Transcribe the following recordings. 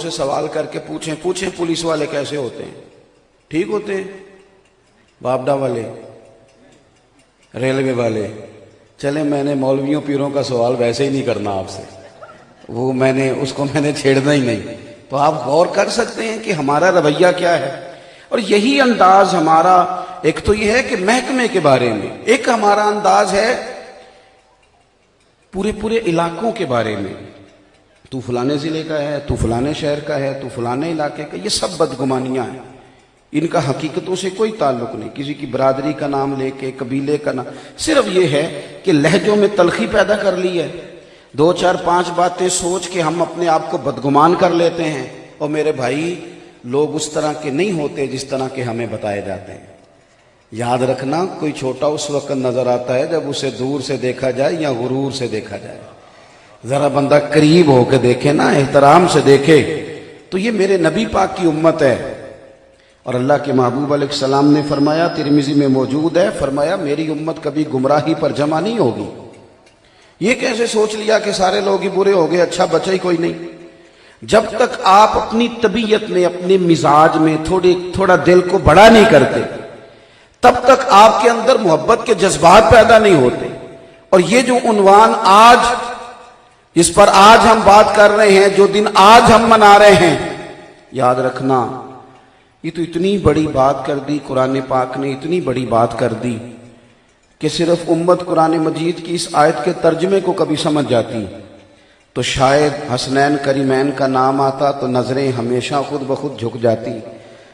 سے سوال کر کے پوچھیں پولیس والے کیسے ہوتے ہیں؟ ٹھیک ہوتے ہیں؟ بابڈا والے، ریلوے والے؟ چلے میں نے مولویوں پیروں کا سوال ویسے ہی نہیں کرنا آپ سے، وہ میں نے چھیڑنا ہی نہیں۔ تو آپ غور کر سکتے ہیں کہ ہمارا رویہ کیا ہے، اور یہی انداز ہمارا ایک تو یہ ہے کہ محکمے کے بارے میں، ایک ہمارا انداز ہے پورے علاقوں کے بارے میں، تو فلانے ضلع کا ہے، تو فلانے شہر کا ہے، تو فلانے علاقے کا۔ یہ سب بدگمانیاں ہیں، ان کا حقیقتوں سے کوئی تعلق نہیں۔ کسی کی برادری کا نام لے کے، قبیلے کا نام، صرف یہ ہے کہ لہجوں میں تلخی پیدا کر لی ہے، 2 4 5 باتیں سوچ کے ہم اپنے آپ کو بدگمان کر لیتے ہیں۔ اور میرے بھائی، لوگ اس طرح کے نہیں ہوتے جس طرح کے ہمیں بتائے جاتے ہیں۔ یاد رکھنا، کوئی چھوٹا اس وقت نظر آتا ہے جب اسے دور سے دیکھا جائے یا غرور سے دیکھا جائے۔ ذرا بندہ قریب ہو کے دیکھے نا، احترام سے دیکھے، تو یہ میرے نبی پاک کی امت ہے۔ اور اللہ کے محبوب علیہ السلام نے فرمایا، ترمذی میں موجود ہے، فرمایا میری امت کبھی گمراہی پر جمع نہیں ہوگی۔ یہ کیسے سوچ لیا کہ سارے لوگ ہی برے ہو گئے، اچھا بچا ہی کوئی نہیں؟ جب تک آپ اپنی طبیعت میں، اپنے مزاج میں تھوڑا دل کو بڑا نہیں کرتے، تب تک آپ کے اندر محبت کے جذبات پیدا نہیں ہوتے۔ اور یہ جو عنوان آج، اس پر آج ہم بات کر رہے ہیں، جو دن آج ہم منا رہے ہیں، یاد رکھنا، یہ تو اتنی بڑی بات کر دی قرآن پاک نے، اتنی بڑی بات کر دی کہ صرف امت قرآن مجید کی اس آیت کے ترجمے کو کبھی سمجھ جاتی تو شاید حسنین کریمین کا نام آتا تو نظریں ہمیشہ خود بخود جھک جاتی،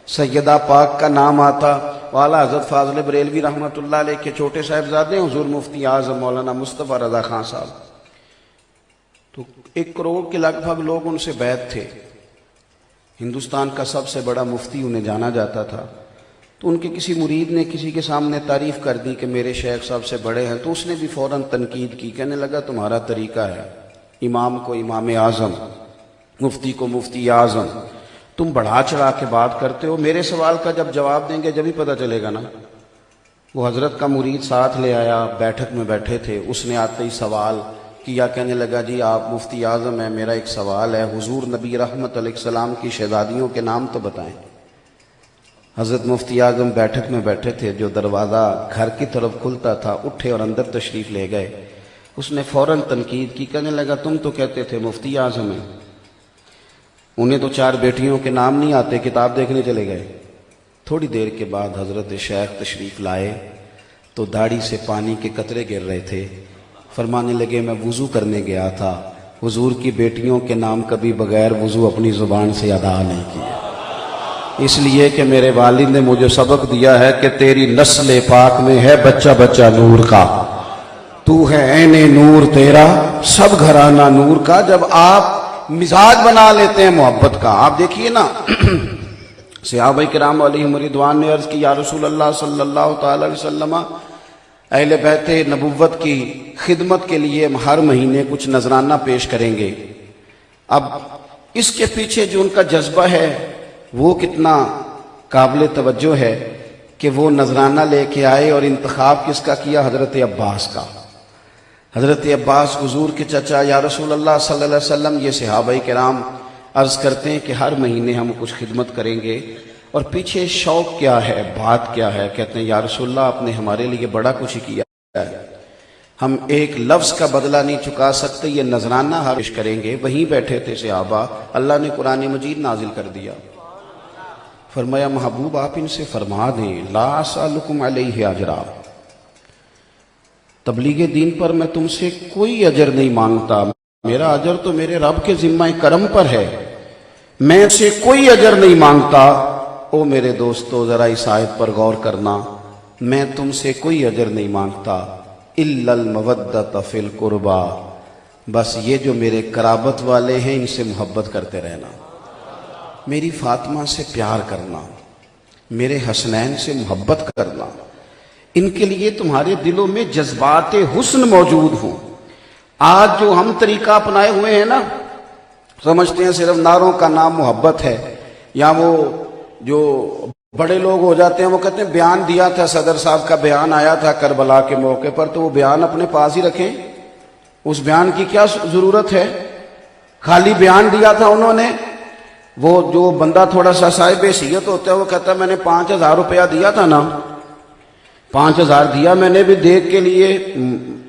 سیدہ پاک کا نام آتا، والا حضرت فاضل بریلوی رحمۃ اللہ علیہ کے چھوٹے صاحبزادے حضور مفتی اعظم مولانا مصطفیٰ رضا خان صاحب، تو 1 کروڑ کے لگ بھگ لوگ ان سے بیعت تھے۔ ہندوستان کا سب سے بڑا مفتی انہیں جانا جاتا تھا۔ تو ان کے کسی مرید نے کسی کے سامنے تعریف کر دی کہ میرے شیخ سب سے بڑے ہیں، تو اس نے بھی فوراً تنقید کی، کہنے لگا تمہارا طریقہ ہے، امام کو امام اعظم، مفتی کو مفتی اعظم، تم بڑھا چڑھا کے بات کرتے ہو۔ میرے سوال کا جب جواب دیں گے جب ہی پتہ چلے گا نا۔ وہ حضرت کا مرید ساتھ لے آیا، بیٹھک میں بیٹھے تھے، اس نے آتے ہی سوال کیا، کہنے لگا جی آپ مفتی اعظم ہیں، میرا ایک سوال ہے، حضور نبی رحمت علیہ السلام کی شہزادیوں کے نام تو بتائیں۔ حضرت مفتی اعظم بیٹھک میں بیٹھے تھے، جو دروازہ گھر کی طرف کھلتا تھا اٹھے اور اندر تشریف لے گئے۔ اس نے فوراً تنقید کی، کہنے لگا تم تو کہتے تھے مفتی اعظم ہیں، انہیں تو 4 بیٹیوں کے نام نہیں آتے، کتاب دیکھنے چلے گئے۔ تھوڑی دیر کے بعد حضرت شیخ تشریف لائے تو داڑھی سے پانی کے قطرے گر رہے تھے، فرمانے لگے میں وضو کرنے گیا تھا، حضور کی بیٹیوں کے نام کبھی بغیر وضو اپنی زبان سے ادا نہیں کیا، اس لیے کہ میرے والد نے مجھے سبق دیا ہے کہ تیری نسل پاک میں ہے بچہ بچہ نور کا، تو ہے عین نور تیرا سب گھرانہ نور کا۔ جب آپ مزاج بنا لیتے ہیں محبت کا، آپ دیکھیے نا، صحابہ کرام علیہم رضوان نے عرض کی یا رسول اللہ صلی اللہ تعالی علیہ وسلم، اہل بیت نبوت کی خدمت کے لیے ہم ہر مہینے کچھ نذرانہ پیش کریں گے۔ اب اس کے پیچھے جو ان کا جذبہ ہے وہ کتنا قابل توجہ ہے کہ وہ نذرانہ لے کے آئے، اور انتخاب کس کا کیا؟ حضرت عباس کا۔ حضرت عباس حضور کے چچا، یا رسول اللہ صلی اللہ علیہ وسلم، یہ صحابہ کرام عرض کرتے ہیں کہ ہر مہینے ہم کچھ خدمت کریں گے، اور پیچھے شوق کیا ہے، بات کیا ہے؟ کہتے ہیں یا رسول اللہ آپ نے ہمارے لیے بڑا کچھ کیا ہے، ہم ایک لفظ کا بدلہ نہیں چکا سکتے، یہ نذرانہ ہر پیش کریں گے۔ وہیں بیٹھے تھے صحابہ، اللہ نے قرآن مجید نازل کر دیا، فرمایا محبوب آپ ان سے فرما دیں لا اسألکم علیہ اجرا، تبلیغ دین پر میں تم سے کوئی اجر نہیں مانگتا، میرا اجر تو میرے رب کے ذمہ کرم پر ہے، میں ان سے کوئی اجر نہیں مانگتا۔ او میرے دوستو ذرا اس آیت پر غور کرنا، میں تم سے کوئی اجر نہیں مانگتا، الا المودۃ فی القربى، بس یہ جو میرے قرابت والے ہیں ان سے محبت کرتے رہنا، میری فاطمہ سے پیار کرنا، میرے حسنین سے محبت کرنا، ان کے لیے تمہارے دلوں میں جذبات حسن موجود ہوں۔ آج جو ہم طریقہ اپنائے ہوئے ہیں نا، سمجھتے ہیں صرف نعروں کا نام محبت ہے، یا وہ جو بڑے لوگ ہو جاتے ہیں وہ کہتے ہیں بیان دیا تھا صدر صاحب کا، بیان آیا تھا کربلا کے موقع پر، تو وہ بیان اپنے پاس ہی رکھیں، اس بیان کی کیا ضرورت ہے؟ خالی بیان دیا تھا انہوں نے، وہ جو بندہ تھوڑا سا صاحب حیثیت ہوتا ہے وہ کہتا ہے میں نے 5,000 روپیہ دیا تھا نا، 5,000 دیا میں نے بھی، دیکھ کے لیے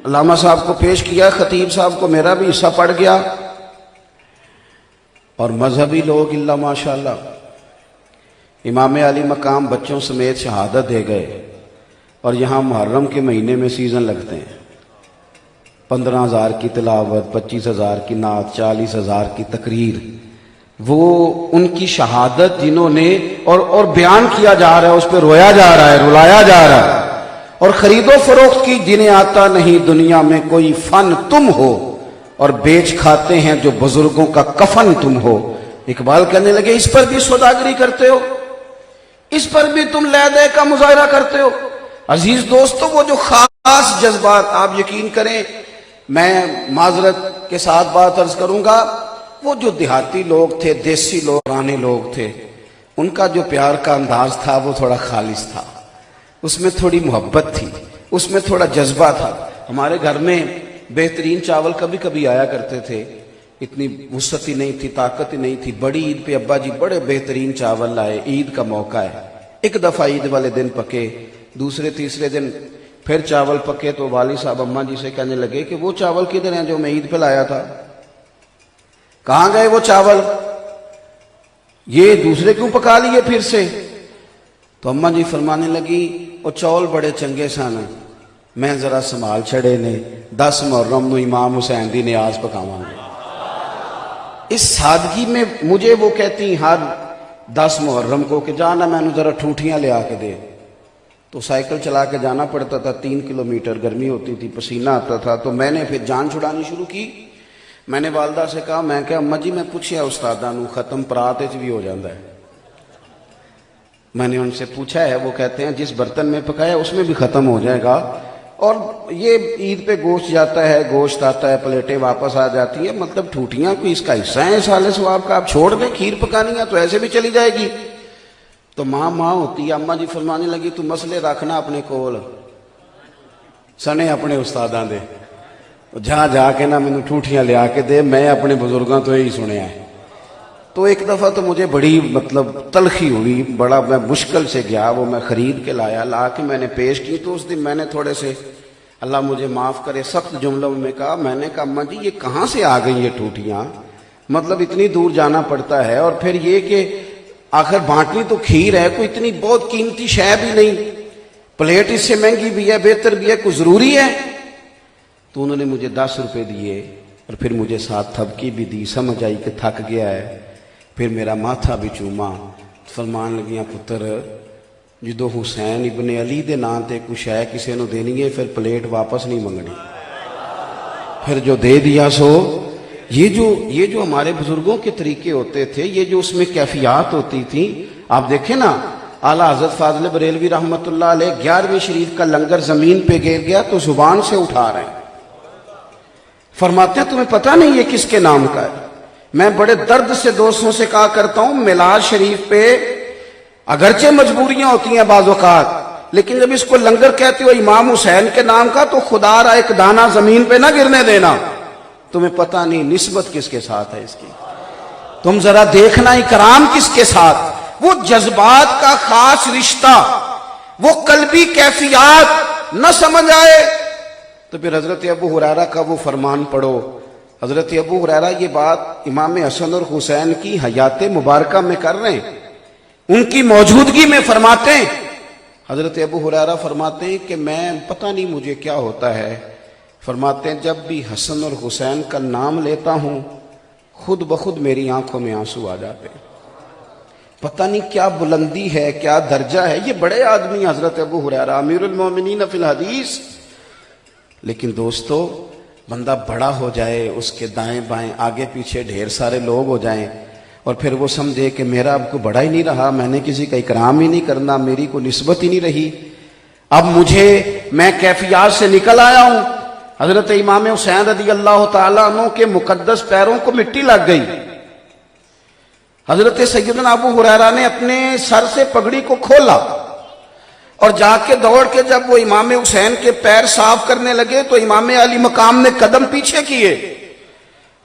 علامہ صاحب کو پیش کیا، خطیب صاحب کو میرا بھی حصہ پڑ گیا۔ اور مذہبی لوگ اللہ ماشاءاللہ، امام علی مقام بچوں سمیت شہادت دے گئے، اور یہاں محرم کے مہینے میں سیزن لگتے ہیں، 15,000 کی تلاوت، 25,000 کی نعت، 40,000 کی تقریر، وہ ان کی شہادت جنہوں نے اور بیان کیا جا رہا ہے، اس پہ رویا جا رہا ہے، رلایا جا رہا ہے۔ اور خرید و فروخت کی جنہیں آتا نہیں دنیا میں کوئی فن تم ہو، اور بیچ کھاتے ہیں جو بزرگوں کا کفن تم ہو۔ اقبال کہنے لگے اس پر بھی سوداگری کرتے ہو، اس پر بھی تم لے دے کا مظاہرہ کرتے ہو۔ عزیز دوستو، وہ جو خاص جذبات، آپ یقین کریں، میں معذرت کے ساتھ بات عرض کروں گا، وہ جو دیہاتی لوگ تھے، دیسی لوگ، پرانے لوگ تھے، ان کا جو پیار کا انداز تھا وہ تھوڑا خالص تھا، اس میں تھوڑی محبت تھی، اس میں تھوڑا جذبہ تھا۔ ہمارے گھر میں بہترین چاول کبھی کبھی آیا کرتے تھے، اتنی وسعت ہی نہیں تھی، طاقت ہی نہیں تھی۔ بڑی عید پہ ابا جی بڑے بہترین چاول لائے، عید کا موقع ہے، ایک دفعہ عید والے دن پکے، دوسرے تیسرے دن پھر چاول پکے تو والد صاحب اماں جی سے کہنے لگے کہ وہ چاول کدھر ہیں جو میں عید پہ لایا تھا، کہاں گئے وہ چاول، یہ دوسرے کیوں پکا لیے پھر سے؟ تو اماں جی فرمانے لگی وہ چاول بڑے چنگے سن، میں ذرا سنبھال چھڑے نے، 10 محرم نو امام حسین دی نیاز پکاواں گے۔ اس سادگی میں مجھے وہ کہتی ہر 10 محرم کو کہ جانا میں نے ذرا ٹھوٹیاں لے آ کے دے، تو سائیکل چلا کے جانا پڑتا تھا، 3 کلومیٹر، گرمی ہوتی تھی، پسینہ آتا تھا، تو میں نے پھر جان چھڑانی شروع کی۔ میں نے والدہ سے کہا، میں کہ اماں جی میں پوچھیا استاداں نو ختم پرات وچ بھی ہو جاتا ہے، میں نے ان سے پوچھا ہے، وہ کہتے ہیں جس برتن میں پکایا اس میں بھی ختم ہو جائے گا، اور یہ عید پہ گوشت جاتا ہے، گوشت آتا ہے، پلیٹیں واپس آ جاتی ہیں، مطلب ٹھوٹیاں کوئی اس کا حصہ ہے سال ثواب کا، آپ چھوڑ دیں، کھیر پکانی ہے تو ایسے بھی چلی جائے گی۔ تو ماں ہوتی ہے، اماں جی فرمانے لگی تو مسئلے رکھنا اپنے کول سنے اپنے استاداں دے، جہاں جا کے نہ مینوں ٹھوٹیاں لیا کے دے، میں اپنے بزرگاں تو یہی سنیا ہے۔ تو ایک دفعہ تو مجھے بڑی تلخی ہوئی، بڑا میں مشکل سے گیا، وہ میں خرید کے لایا، لا کے میں نے پیش کی، تو اس دن میں نے تھوڑے سے، اللہ مجھے معاف کرے، سخت جملوں میں کہا، میں نے کہا اماں جی یہ کہاں سے آ گئی یہ ٹوٹیاں، مطلب اتنی دور جانا پڑتا ہے، اور پھر یہ کہ آخر بانٹنی تو کھیر ہے، کوئی اتنی بہت قیمتی شے بھی نہیں، پلیٹ اس سے مہنگی بھی ہے، بہتر بھی ہے، کوئی ضروری ہے؟ تو انہوں نے مجھے 10 روپے دیے، اور پھر مجھے ساتھ تھپکی بھی دی، سمجھ آئی کہ تھک گیا ہے، پھر میرا ماتھا بھی چوما، فرمان لگیاں پتر جدو حسین ابن علی دے نام تے کچھ ہے کسی نو دینی ہے، پھر پلیٹ واپس نہیں منگنی، پھر جو دے دیا سو۔ یہ جو ہمارے بزرگوں کے طریقے ہوتے تھے، یہ جو اس میں کیفیات ہوتی تھی، آپ دیکھیں نا، اعلیٰ حضرت فاضل بریلوی رحمت اللہ علیہ 11ویں شریف کا لنگر زمین پہ گر گیا تو زبان سے اٹھا رہے ہیں، فرماتے ہیں تمہیں پتہ نہیں یہ کس کے نام کا ہے؟ میں بڑے درد سے دوستوں سے کہا کرتا ہوں، میلاد شریف پہ اگرچہ مجبوریاں ہوتی ہیں بعض اوقات، لیکن جب اس کو لنگر کہتے ہو امام حسین کے نام کا، تو خدا را ایک دانہ زمین پہ نہ گرنے دینا، تمہیں پتہ نہیں نسبت کس کے ساتھ ہے اس کی، تم ذرا دیکھنا اکرام کس کے ساتھ، وہ جذبات کا خاص رشتہ، وہ قلبی کیفیات نہ سمجھ آئے تو پھر حضرت ابو ہریرہ کا وہ فرمان پڑھو۔ حضرت ابو ہریرہ یہ بات امام حسن اور حسین کی حیات مبارکہ میں کر رہے ہیں، ان کی موجودگی میں فرماتے ہیں، حضرت ابو ہریرہ فرماتے ہیں کہ میں پتہ نہیں مجھے کیا ہوتا ہے، فرماتے ہیں جب بھی حسن اور حسین کا نام لیتا ہوں خود بخود میری آنکھوں میں آنسو آ جاتے ہیں، پتہ نہیں کیا بلندی ہے، کیا درجہ ہے، یہ بڑے آدمی حضرت ابو ہریرہ امیر المومنین فی الحدیث۔ لیکن دوستو، بندہ بڑا ہو جائے، اس کے دائیں بائیں آگے پیچھے ڈھیر سارے لوگ ہو جائیں، اور پھر وہ سمجھے کہ میرا اب کو بڑا ہی نہیں رہا، میں نے کسی کا اکرام ہی نہیں کرنا، میری کوئی نسبت ہی نہیں رہی، اب میں کیفیات سے نکل آیا ہوں۔ حضرت امام حسین رضی اللہ تعالیٰ عنہ کے مقدس پیروں کو مٹی لگ گئی، حضرت سیدنا ابو ہریرہ نے اپنے سر سے پگڑی کو کھولا، اور جا کے دوڑ کے جب وہ امام حسین کے پیر صاف کرنے لگے تو امام علی مقام نے قدم پیچھے کیے،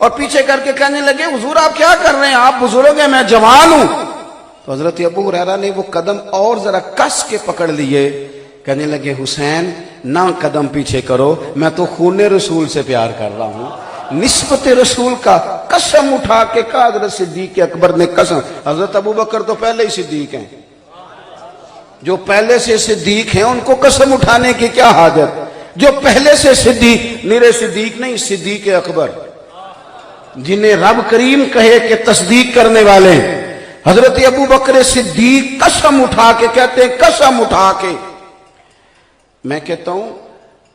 اور پیچھے کر کے کہنے لگے حضور آپ کیا کر رہے ہیں، آپ بزرگ ہیں میں جوان ہوں. تو حضرت ابو ہریرہ نے وہ قدم اور ذرا کس کے پکڑ لیے، کہنے لگے حسین نہ قدم پیچھے کرو، میں تو خون رسول سے پیار کر رہا ہوں. نسبت رسول کا قسم اٹھا کے کہا حضرت صدیق اکبر نے قسم. حضرت ابو بکر تو پہلے ہی صدیق ہیں، جو پہلے سے صدیق ہیں ان کو قسم اٹھانے کی کیا حاجت. جو پہلے سے صدیق، میرے صدیق نہیں، صدیق اکبر، جنہیں رب کریم کہے کہ تصدیق کرنے والے ہیں. حضرت ابو بکر صدیق قسم اٹھا کے کہتے ہیں، قسم اٹھا کے. میں کہتا ہوں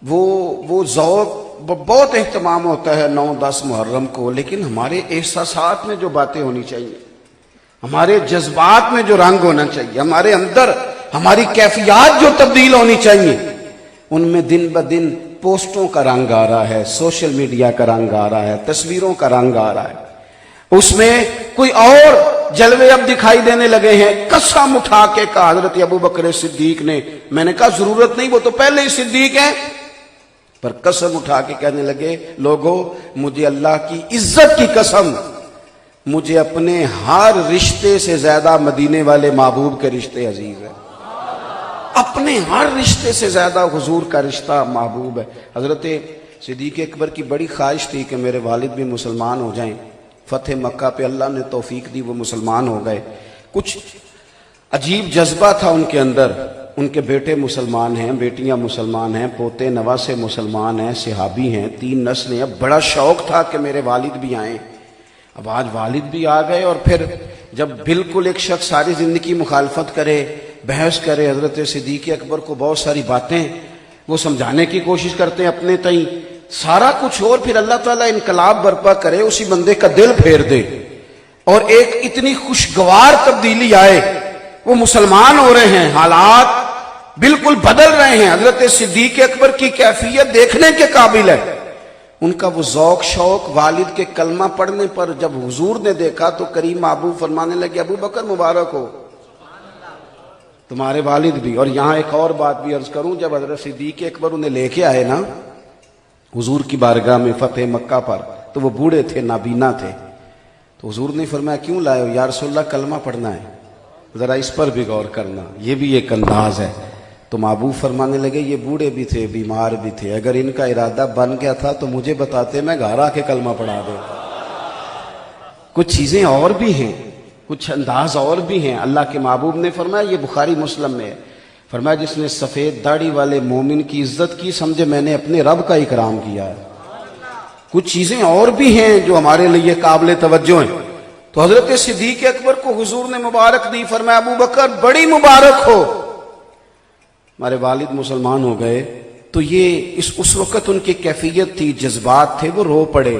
وہ ذوق بہت اہتمام ہوتا ہے 9-10 محرم کو، لیکن ہمارے احساسات میں جو باتیں ہونی چاہیے، ہمارے جذبات میں جو رنگ ہونا چاہیے، ہمارے اندر ہماری کیفیات جو تبدیل ہونی چاہیے، ان میں دن بدن پوسٹوں کا رنگ آ رہا ہے، سوشل میڈیا کا رنگ آ رہا ہے، تصویروں کا رنگ آ رہا ہے، اس میں کوئی اور جلوے اب دکھائی دینے لگے ہیں. قسم اٹھا کے کہا حضرت ابو بکر صدیق نے. میں نے کہا ضرورت نہیں، وہ تو پہلے ہی صدیق ہیں. پر قسم اٹھا کے کہنے لگے لوگو مجھے اللہ کی عزت کی قسم، مجھے اپنے ہر رشتے سے زیادہ مدینے والے محبوب کے رشتے عزیز ہیں. اپنے ہر رشتے سے زیادہ حضور کا رشتہ محبوب ہے. حضرت صدیق اکبر کی بڑی خواہش تھی کہ میرے والد بھی مسلمان ہو جائیں. فتح مکہ پہ اللہ نے توفیق دی، وہ مسلمان ہو گئے. کچھ عجیب جذبہ تھا ان کے اندر. ان کے بیٹے مسلمان ہیں، بیٹیاں مسلمان ہیں، پوتے نواسے مسلمان ہیں، صحابی ہیں، 3 نسلیں. اب بڑا شوق تھا کہ میرے والد بھی آئیں. اب آج والد بھی آ گئے، اور پھر جب بالکل ایک شخص ساری زندگی مخالفت کرے، بحث کرے، حضرت صدیق اکبر کو بہت ساری باتیں وہ سمجھانے کی کوشش کرتے ہیں اپنے تئیں، سارا کچھ، اور پھر اللہ تعالیٰ انقلاب برپا کرے، اسی بندے کا دل پھیر دے اور ایک اتنی خوشگوار تبدیلی آئے. وہ مسلمان ہو رہے ہیں، حالات بالکل بدل رہے ہیں. حضرت صدیق اکبر کی کیفیت دیکھنے کے قابل ہے. ان کا وہ ذوق شوق والد کے کلمہ پڑھنے پر جب حضور نے دیکھا تو کریم محبوب فرمانے لگے ابو بکر مبارک ہو تمہارے والد بھی. اور یہاں ایک اور بات بھی عرض کروں، جب حضرت صدیق اکبر انہیں لے کے آئے نا حضور کی بارگاہ میں فتح مکہ پر، تو وہ بوڑھے تھے، نابینا تھے. تو حضور نے فرمایا کیوں لائے ہو؟ یا رسول اللہ کلمہ پڑھنا ہے. ذرا اس پر بھی غور کرنا، یہ بھی ایک انداز ہے. تو محبوب فرمانے لگے یہ بوڑھے بھی تھے، بیمار بھی تھے، اگر ان کا ارادہ بن گیا تھا تو مجھے بتاتے، میں گھر آ کے کلمہ پڑھا دیتا. کچھ چیزیں اور بھی ہیں، کچھ انداز اور بھی ہیں. اللہ کے محبوب نے فرمایا، یہ بخاری مسلم میں ہے، فرمایا جس نے سفید داڑھی والے مومن کی عزت کی، سمجھے میں نے اپنے رب کا اکرام کیا ہے. کچھ چیزیں اور بھی ہیں جو ہمارے لیے قابل توجہ ہیں. تو حضرت صدیق اکبر کو حضور نے مبارک دی، فرمایا ابو بکر بڑی مبارک ہو، ہمارے والد مسلمان ہو گئے. تو یہ اس وقت ان کی کیفیت تھی، جذبات تھے، وہ رو پڑے.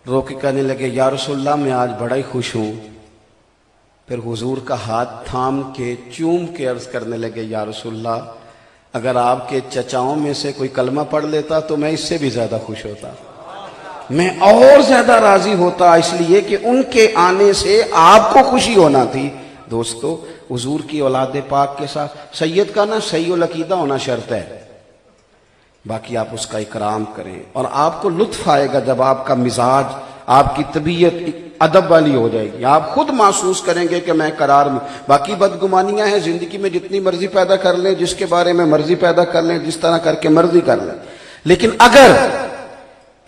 رو کے کہنے لگے یا رسول اللہ میں آج بڑا ہی خوش ہوں. پھر حضور کا ہاتھ تھام کے چوم کے عرض کرنے لگے یا رسول اللہ اگر آپ کے چچاؤں میں سے کوئی کلمہ پڑھ لیتا تو میں اس سے بھی زیادہ خوش ہوتا، میں اور زیادہ راضی ہوتا، اس لیے کہ ان کے آنے سے آپ کو خوشی ہونا تھی. دوستو حضور کی اولاد پاک کے ساتھ سید کا نا صحیح العقیدہ ہونا شرط ہے، باقی آپ اس کا اکرام کریں. اور آپ کو لطف آئے گا جب آپ کا مزاج، آپ کی طبیعت ادب والی ہو جائے گی، آپ خود محسوس کریں گے کہ میں قرار میں. باقی بدگمانیاں ہیں زندگی میں، جتنی مرضی پیدا کر لیں، جس کے بارے میں مرضی پیدا کر لیں، جس طرح کر کے مرضی کر لیں، لیکن اگر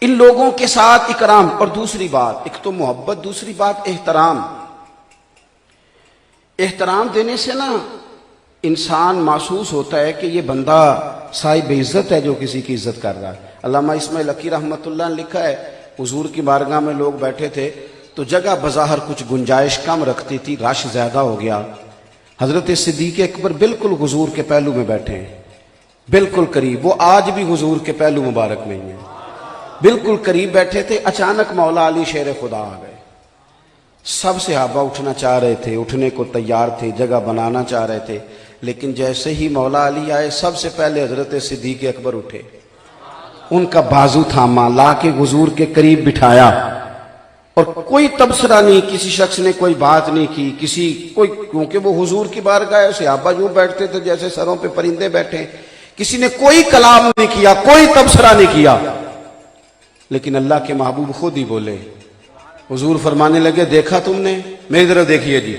ان لوگوں کے ساتھ اکرام. اور دوسری بات، ایک تو محبت، دوسری بات احترام. احترام دینے سے نا انسان محسوس ہوتا ہے کہ یہ بندہ صاحب عزت ہے جو کسی کی عزت کر رہا ہے. علامہ اسماعیل حقی رحمۃ اللہ نے لکھا ہے حضور کی بارگاہ میں لوگ بیٹھے تھے تو جگہ بظاہر کچھ گنجائش کم رکھتی تھی، رش زیادہ ہو گیا. حضرت صدیق اکبر بالکل حضور کے پہلو میں بیٹھے ہیں، بالکل قریب. وہ آج بھی حضور کے پہلو مبارک میں ہی ہیں، بالکل قریب بیٹھے تھے. اچانک مولا علی شیر خدا آ گئے. سب صحابہ اٹھنا چاہ رہے تھے، اٹھنے کو تیار تھے، جگہ بنانا چاہ رہے تھے، لیکن جیسے ہی مولا علی آئے سب سے پہلے حضرت صدیق اکبر اٹھے، ان کا بازو تھاما، لا کے حضور کے قریب بٹھایا. اور کوئی تبصرہ نہیں، کسی شخص نے کوئی بات نہیں کی، کیونکہ وہ حضور کی بارگاہ ہے. صحابہ یوں بیٹھتے تھے جیسے سروں پہ پرندے بیٹھے، کسی نے کوئی کلام نہیں کیا، کوئی تبصرہ نہیں کیا. لیکن اللہ کے محبوب خود ہی بولے. حضور فرمانے لگے دیکھا تم نے, میری طرف دیکھیے جی,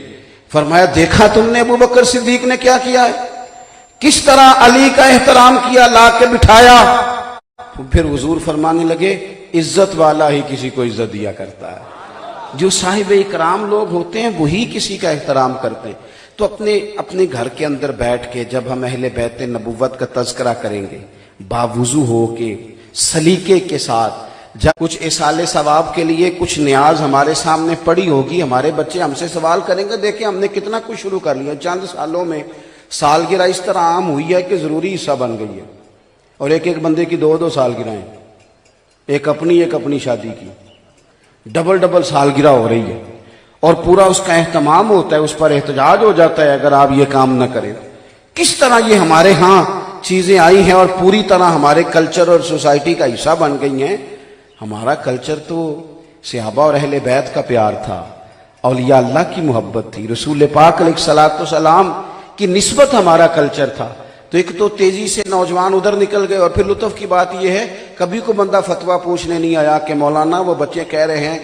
فرمایا دیکھا تم نے ابو بکر صدیق نے کیا کیا ہے, کس طرح علی کا احترام کیا, لا کے بٹھایا. تو پھر حضور فرمانے لگے عزت والا ہی کسی کو عزت دیا کرتا ہے, جو صاحب اکرام لوگ ہوتے ہیں وہی کسی کا احترام کرتے ہیں. تو اپنے گھر کے اندر بیٹھ کے جب ہم اہل بیت نبوت کا تذکرہ کریں گے, باوضو ہو کے سلیقے کے ساتھ, جب کچھ اصال ثواب کے لیے کچھ نیاز ہمارے سامنے پڑی ہوگی, ہمارے بچے ہم سے سوال کریں گے دیکھیں ہم نے کتنا کچھ شروع کر لیا, چند سالوں میں سالگرہ اس طرح عام ہوئی ہے کہ ضروری حصہ بن گئی ہے, اور ایک بندے کی 2 سالگرہیں, ایک اپنی شادی کی, ڈبل سالگرہ ہو رہی ہے, اور پورا اس کا اہتمام ہوتا ہے, اس پر احتجاج ہو جاتا ہے اگر آپ یہ کام نہ کریں. کس طرح یہ ہمارے ہاں چیزیں آئی ہیں اور پوری طرح ہمارے کلچر اور سوسائٹی کا حصہ بن گئی ہیں. ہمارا کلچر تو صحابہ اور اہل بیت کا پیار تھا, اولیاء اللہ کی محبت تھی, رسول پاک علیہ الصلوۃ والسلام کی نسبت ہمارا کلچر تھا. تو ایک تو تیزی سے نوجوان ادھر نکل گئے, اور پھر لطف کی بات یہ ہے کبھی کو بندہ فتویٰ پوچھنے نہیں آیا کہ مولانا وہ بچے کہہ رہے ہیں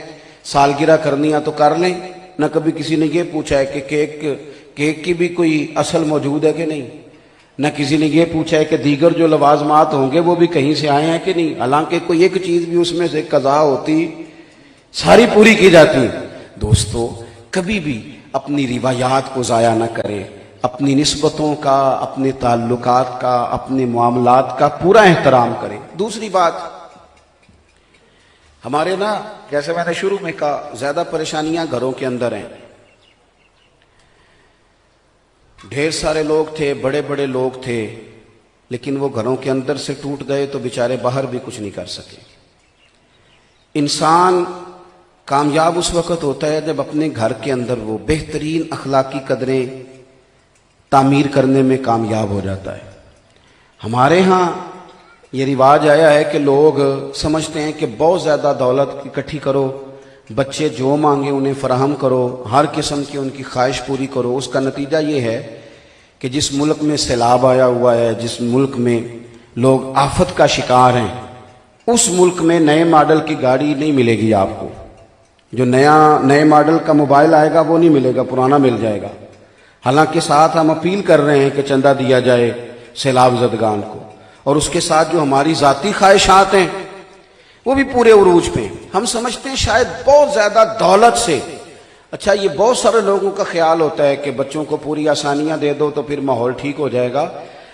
سالگرہ کرنی ہے تو کر لیں, نہ کبھی کسی نے یہ پوچھا ہے کہ کیک کی بھی کوئی اصل موجود ہے کہ نہیں, نہ کسی نے یہ پوچھا ہے کہ دیگر جو لوازمات ہوں گے وہ بھی کہیں سے آئے ہیں کہ نہیں, حالانکہ کوئی ایک چیز بھی اس میں سے قضا ہوتی ساری پوری کی جاتی. دوستو کبھی بھی اپنی روایات کو ضائع نہ کریں, اپنی نسبتوں کا, اپنے تعلقات کا, اپنے معاملات کا پورا احترام کریں. دوسری بات, ہمارے نا جیسے میں نے شروع میں کہا زیادہ پریشانیاں گھروں کے اندر ہیں. ڈھیر سارے لوگ تھے, بڑے لوگ تھے, لیکن وہ گھروں کے اندر سے ٹوٹ گئے تو بیچارے باہر بھی کچھ نہیں کر سکے. انسان کامیاب اس وقت ہوتا ہے جب اپنے گھر کے اندر وہ بہترین اخلاقی قدریں تعمیر کرنے میں کامیاب ہو جاتا ہے. ہمارے ہاں یہ رواج آیا ہے کہ لوگ سمجھتے ہیں کہ بہت زیادہ دولت اکٹھی کرو, بچے جو مانگے انہیں فراہم کرو, ہر قسم کی ان کی خواہش پوری کرو. اس کا نتیجہ یہ ہے کہ جس ملک میں سیلاب آیا ہوا ہے, جس ملک میں لوگ آفت کا شکار ہیں, اس ملک میں نئے ماڈل کی گاڑی نہیں ملے گی آپ کو. جو نئے ماڈل کا موبائل آئے گا وہ نہیں ملے گا, پرانا مل جائے گا. حالانکہ ساتھ ہم اپیل کر رہے ہیں کہ چندہ دیا جائے سیلاب زدگان کو, اور اس کے ساتھ جو ہماری ذاتی خواہشات ہیں وہ بھی پورے عروج پہ. ہم سمجھتے ہیں شاید بہت زیادہ دولت سے, اچھا یہ بہت سارے لوگوں کا خیال ہوتا ہے کہ بچوں کو پوری آسانیاں دے دو تو پھر ماحول ٹھیک ہو جائے گا,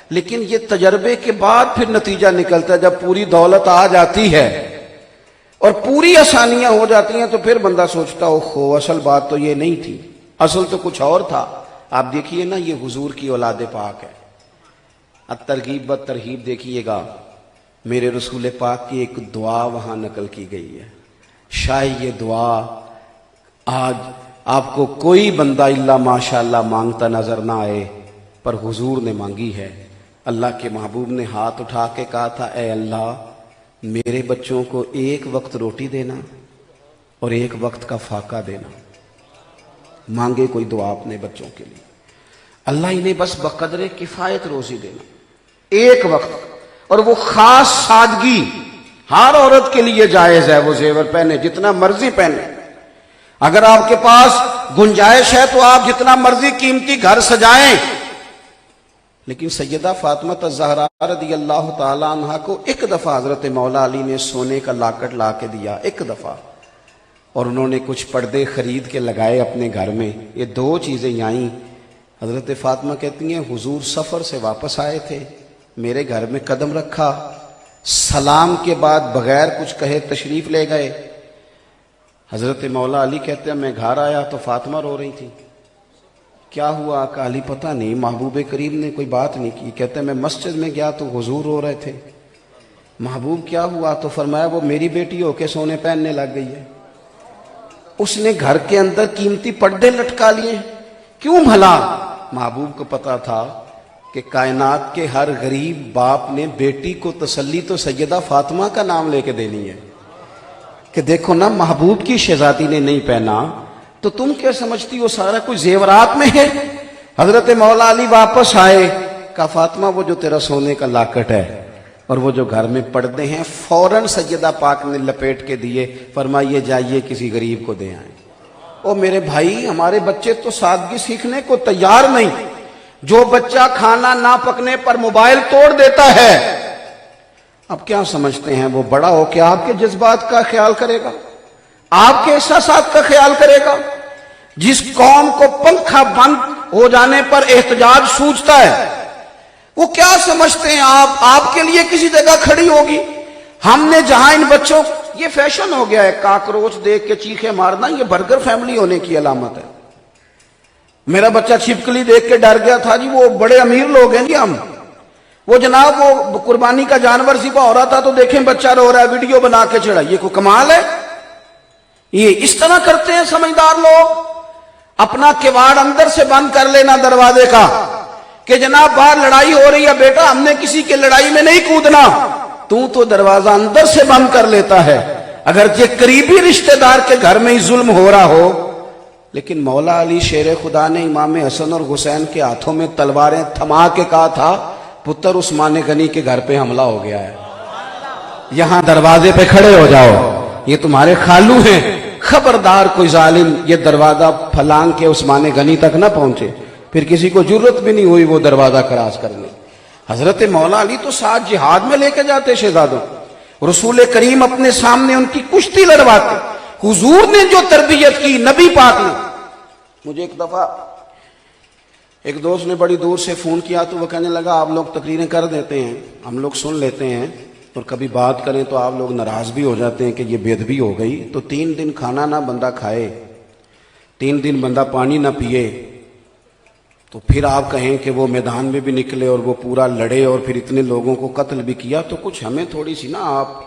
لیکن یہ تجربے کے بعد پھر نتیجہ نکلتا ہے. جب پوری دولت آ جاتی ہے اور پوری آسانیاں ہو جاتی ہیں تو پھر بندہ سوچتا ہو اصل بات تو یہ نہیں تھی, اصل تو کچھ اور تھا. آپ دیکھیے نا یہ حضور کی اولاد پاک ہے, الترغیب و ترہیب دیکھیے گا, میرے رسول پاک کی ایک دعا وہاں نقل کی گئی ہے. شاید یہ دعا آج آپ کو کوئی بندہ الا ماشاءاللہ مانگتا نظر نہ آئے, پر حضور نے مانگی ہے. اللہ کے محبوب نے ہاتھ اٹھا کے کہا تھا, اے اللہ میرے بچوں کو ایک وقت روٹی دینا اور ایک وقت کا فاقہ دینا. مانگے کوئی دعا اپنے بچوں کے لیے, اللہ انہیں بس بقدر کفایت روزی دینا ایک وقت, اور وہ خاص سادگی. ہر عورت کے لیے جائز ہے وہ زیور پہنے, جتنا مرضی پہنے. اگر آپ کے پاس گنجائش ہے تو آپ جتنا مرضی قیمتی گھر سجائیں, لیکن سیدہ فاطمہ الزہراء رضی اللہ تعالی عنہا کو ایک دفعہ حضرت مولا علی نے سونے کا لاکٹ لا کے دیا, ایک دفعہ, اور انہوں نے کچھ پردے خرید کے لگائے اپنے گھر میں. یہ 2 چیزیں آئیں. حضرت فاطمہ کہتی ہیں حضور سفر سے واپس آئے تھے, میرے گھر میں قدم رکھا, سلام کے بعد بغیر کچھ کہے تشریف لے گئے. حضرت مولا علی کہتے ہیں میں گھر آیا تو فاطمہ رو رہی تھی. کیا ہوا؟ کہ علی پتہ نہیں, محبوب کریم نے کوئی بات نہیں کی. کہتے ہیں میں مسجد میں گیا تو حضور رو رہے تھے. محبوب کیا ہوا؟ تو فرمایا وہ میری بیٹی ہو کے سونے پہننے لگ گئی ہے, اس نے گھر کے اندر قیمتی پردے لٹکا لیے. کیوں بھلا؟ محبوب کو پتا تھا کہ کائنات کے ہر غریب باپ نے بیٹی کو تسلی تو سیدہ فاطمہ کا نام لے کے دینی ہے کہ دیکھو نا محبوب کی شہزادی نے نہیں پہنا تو تم کیا سمجھتی ہو سارا کچھ زیورات میں ہے. حضرت مولا علی واپس آئے, کہا فاطمہ وہ جو تیرا سونے کا لاکٹ ہے اور وہ جو گھر میں پردے ہیں فوراً سیدہ پاک نے لپیٹ کے دیے، فرمائیے جائیے کسی غریب کو دے آئیں۔ او میرے بھائی، ہمارے بچے تو سادگی سیکھنے کو تیار نہیں۔ جو بچہ کھانا نہ پکنے پر موبائل توڑ دیتا ہے، اب کیا سمجھتے ہیں وہ بڑا ہو کے آپ کے جذبات کا خیال کرے گا، آپ کے احساسات کا خیال کرے گا؟ جس قوم کو پنکھا بند ہو جانے پر احتجاج سوچتا ہے، وہ کیا سمجھتے ہیں آپ کے لیے کسی جگہ کھڑی ہوگی؟ ہم نے جہاں ان بچوں، یہ فیشن ہو گیا ہے کاکروچ دیکھ کے چیخے مارنا، یہ برگر فیملی ہونے کی علامت ہے۔ میرا بچہ چھپکلی دیکھ کے ڈر گیا تھا جی، وہ بڑے امیر لوگ ہیں جی ہم، وہ جناب وہ قربانی کا جانور ذبح ہو رہا تھا تو دیکھیں بچہ رو رہا ہے، ویڈیو بنا کے چڑھا۔ یہ کوئی کمال ہے؟ یہ اس طرح کرتے ہیں سمجھدار لوگ؟ اپنا کواڑ اندر سے بند کر لینا دروازے کا کہ جناب باہر لڑائی ہو رہی ہے، بیٹا ہم نے کسی کی لڑائی میں نہیں کودنا، تو دروازہ اندر سے بند کر لیتا ہے، اگرچہ قریبی رشتہ دار کے گھر میں ہی ظلم ہو رہا ہو۔ لیکن مولا علی شیر خدا نے امام حسن اور حسین کے ہاتھوں میں تلواریں تھما کے کہا تھا، پتر عثمان غنی کے گھر پہ حملہ ہو گیا ہے، یہاں دروازے پہ کھڑے ہو جاؤ، یہ تمہارے خالو ہیں، خبردار کوئی ظالم یہ دروازہ پھلانگ کے عثمان غنی تک نہ پہنچے۔ پھر کسی کو جرت بھی نہیں ہوئی وہ دروازہ کراس کرنے۔ حضرت مولا علی تو ساتھ جہاد میں لے کے جاتے شہزادوں، رسول کریم اپنے سامنے ان کی کشتی لڑواتے۔ حضور نے جو تربیت کی، نبی پاک نے۔ مجھے ایک دفعہ ایک دوست نے بڑی دور سے فون کیا تو وہ کہنے لگا آپ لوگ تقریریں کر دیتے ہیں، ہم لوگ سن لیتے ہیں، اور کبھی بات کریں تو آپ لوگ ناراض بھی ہو جاتے ہیں کہ یہ بے ادبی ہو گئی، تو 3 دن کھانا نہ بندہ کھائے، 3 دن بندہ پانی نہ پیے، تو پھر آپ کہیں کہ وہ میدان میں بھی نکلے اور وہ پورا لڑے اور پھر اتنے لوگوں کو قتل بھی کیا، تو کچھ ہمیں تھوڑی سی نا آپ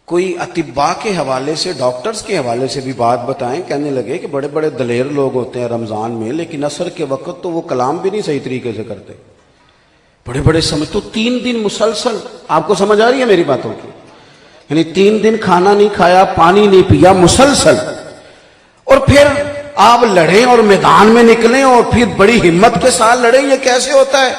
کوئی اطباء کے حوالے سے، ڈاکٹرز کے حوالے سے بھی بات بتائیں۔ کہنے لگے کہ بڑے بڑے دلیر لوگ ہوتے ہیں رمضان میں، لیکن عصر کے وقت تو وہ کلام بھی نہیں صحیح طریقے سے کرتے، بڑے بڑے سمجھ، تو 3 دن مسلسل، آپ کو سمجھ آ رہی ہے میری باتوں کی؟ یعنی 3 دن کھانا نہیں کھایا، پانی نہیں پیا مسلسل، اور پھر آپ لڑیں اور میدان میں نکلیں اور پھر بڑی ہمت کے ساتھ لڑیں، یہ کیسے ہوتا ہے؟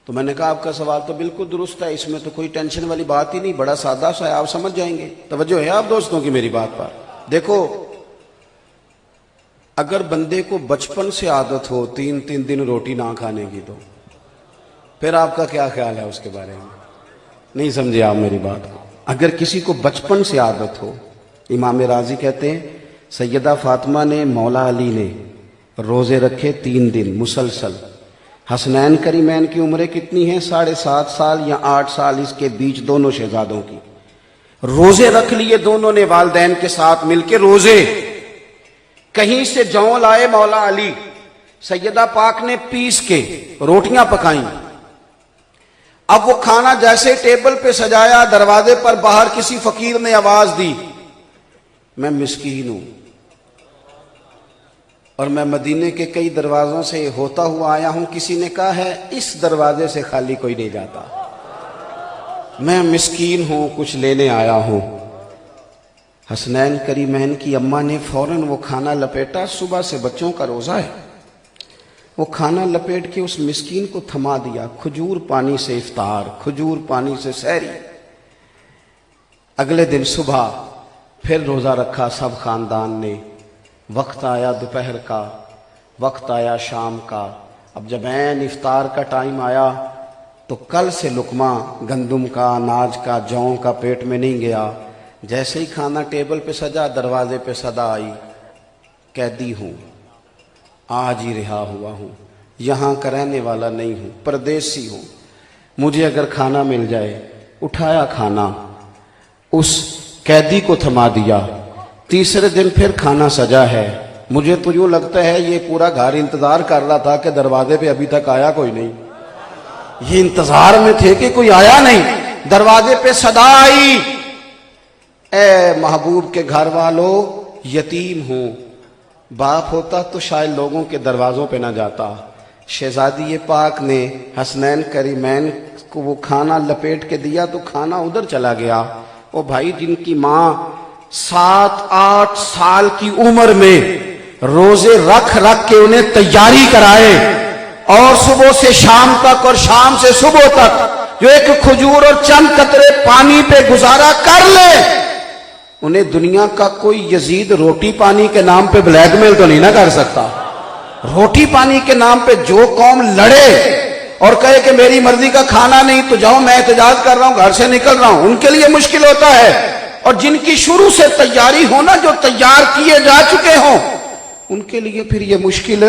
تو میں نے کہا آپ کا سوال تو بالکل درست ہے، اس میں تو کوئی ٹینشن والی بات ہی نہیں، بڑا سادہ سا ہے، آپ سمجھ جائیں گے۔ توجہ ہے آپ دوستوں کی میری بات پر؟ دیکھو، اگر بندے کو بچپن سے عادت ہو 3 دن روٹی نہ کھانے کی، تو پھر آپ کا کیا خیال ہے اس کے بارے میں؟ نہیں سمجھے آپ میری بات کو؟ اگر کسی کو بچپن سے عادت ہو، امام راضی کہتے ہیں سیدہ فاطمہ نے، مولا علی نے روزے رکھے 3 دن مسلسل۔ حسنین کریمین کی عمریں کتنی ہیں؟ 7.5 سال یا 8 سال، اس کے بیچ دونوں شہزادوں کی۔ روزے رکھ لیے دونوں نے والدین کے ساتھ مل کے روزے۔ کہیں سے جوں لائے مولا علی، سیدہ پاک نے پیس کے روٹیاں پکائیں۔ اب وہ کھانا جیسے ٹیبل پہ سجایا، دروازے پر باہر کسی فقیر نے آواز دی، میں مسکین ہوں اور میں مدینے کے کئی دروازوں سے ہوتا ہوا آیا ہوں، کسی نے کہا ہے اس دروازے سے خالی کوئی نہیں جاتا، میں مسکین ہوں، کچھ لینے آیا ہوں۔ حسنین کریمین کی اماں نے فوراً وہ کھانا لپیٹا، صبح سے بچوں کا روزہ ہے، وہ کھانا لپیٹ کے اس مسکین کو تھما دیا، کھجور پانی سے افطار، کھجور پانی سے سحری۔ اگلے دن صبح پھر روزہ رکھا سب خاندان نے، وقت آیا دوپہر کا، وقت آیا شام کا، اب جب عین افطار کا ٹائم آیا تو کل سے لقمہ گندم کا، اناج کا، جوں کا پیٹ میں نہیں گیا۔ جیسے ہی کھانا ٹیبل پہ سجا، دروازے پہ صدا آئی، قیدی ہوں، آج ہی رہا ہوا ہوں، یہاں کا رہنے والا نہیں ہوں، پردیسی ہوں، مجھے اگر کھانا مل جائے۔ اٹھایا کھانا، اس قیدی کو تھما دیا۔ تیسرے دن پھر کھانا سجا ہے، مجھے تو یوں لگتا ہے یہ پورا گھر انتظار کر رہا تھا کہ دروازے پہ ابھی تک آیا کوئی نہیں، یہ انتظار میں تھے کہ کوئی آیا نہیں۔ دروازے پہ صدا آئی، اے محبوب کے گھر والوں، یتیم ہوں، باپ ہوتا تو شاید لوگوں کے دروازوں پہ نہ جاتا۔ شہزادی پاک نے حسنین کریمین کو وہ کھانا لپیٹ کے دیا تو کھانا ادھر چلا گیا۔ وہ بھائی جن کی ماں 7-8 سال کی عمر میں روزے رکھ رکھ کے انہیں تیاری کرائے اور صبح سے شام تک اور شام سے صبح تک جو ایک کھجور اور چند قطرے پانی پہ گزارا کر لے، انہیں دنیا کا کوئی یزید روٹی پانی کے نام پہ بلیک میل تو نہیں نہ کر سکتا۔ روٹی پانی کے نام پہ جو قوم لڑے اور کہے کہ میری مرضی کا کھانا نہیں تو جاؤ میں احتجاج کر رہا ہوں، گھر سے نکل رہا ہوں، ان کے لیے مشکل ہوتا ہے۔ اور جن کی شروع سے تیاری ہونا، جو تیار کیے جا چکے ہوں، ان کے لیے پھر یہ مشکل